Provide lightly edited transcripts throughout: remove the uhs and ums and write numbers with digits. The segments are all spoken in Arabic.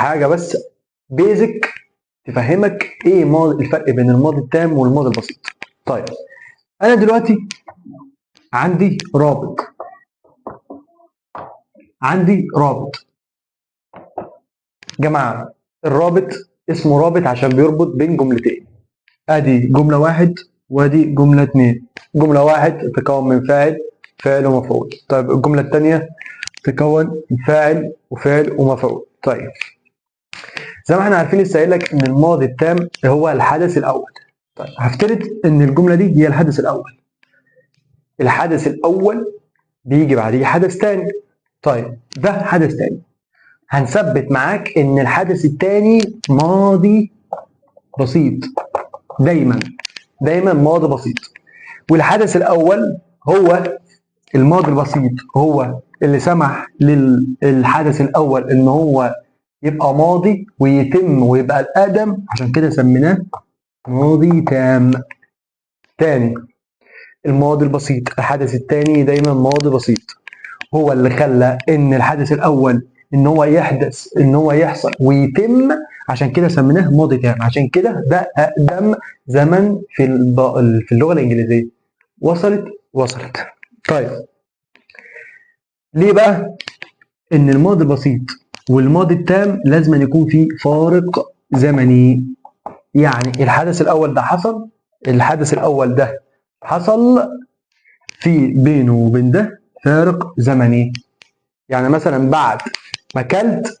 حاجه بس بيزك تفهمك ايه الفرق بين الماضي التام والماضي البسيط. طيب انا دلوقتي عندي رابط، جماعه الرابط اسمه رابط عشان بيربط بين جملتين. ادي جمله واحد وادي جمله اتنين. جمله واحد تتكون من فاعل ومفعول. طيب الجمله الثانيه تتكون من فاعل وفعل ومفعول. طيب زي ما احنا عارفين لسه قايل لك ان الماضي التام هو الحدث الاول. طيب هفترض ان الجمله دي هي الحدث الاول. الحدث الاول بيجي بعديه حدث ثاني. طيب ده حدث ثاني، هنثبت معاك ان الحدث الثاني ماضي بسيط، دايما ماضي بسيط. والحدث الاول هو الماضي البسيط هو اللي سمح للحدث الاول ان هو يبقى ماضي ويتم ويبقى الاقدم، عشان كده سميناه ماضي تام. تاني، الماضي البسيط الحدث الثاني دايما ماضي بسيط، هو اللي خلى ان الحدث الاول ان هو يحصل ويتم، عشان كده سميناه ماضي تام. عشان كده ده اقدم زمن في اللغه الانجليزيه. وصلت. طيب ليه بقى ان الماضي البسيط والماضي التام لازم يكون في فارق زمني؟ يعني الحدث الاول ده حصل في بينه وبين ده فارق زمني. يعني مثلا بعد ما اكلت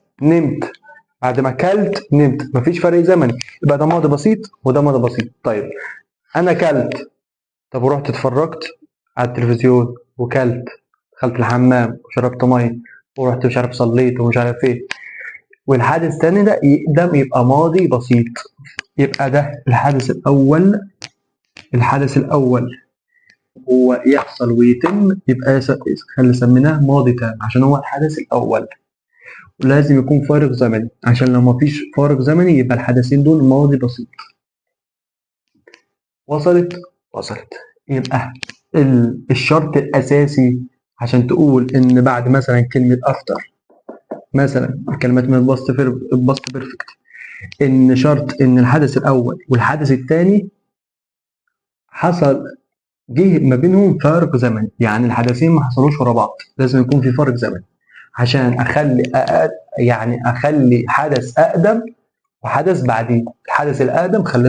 نمت، مفيش فرق زمني، يبقى ده ماضي بسيط وده ماضي بسيط. طيب انا اكلت، طب ورحت اتفرجت على التلفزيون وكلت، دخلت الحمام وشربت ميه ورحت مش عارف صليت ومش عارف ايه، والحادث الثاني ده يقدم يبقى ماضي بسيط. يبقى ده الحدث الاول هو يحصل ويتم، يبقى اللي سميناه ماضي تام عشان هو الحدث الاول. ولازم يكون فارق زمني، عشان لو مفيش فارق زمني يبقى الحدثين دول ماضي بسيط. وصلت. يبقى الشرط الاساسي عشان تقول ان بعد مثلا كلمه افتر، مثلا كلمات من الباست بيرفكت، ان شرط ان الحدث الاول والحدث الثاني جه ما بينهم فارق زمني، يعني الحدثين ما حصلوش ورا بعض، لازم يكون في فارق زمني عشان اخلي حدث اقدم وحدث بعديه. الحدث الاقدم خلينا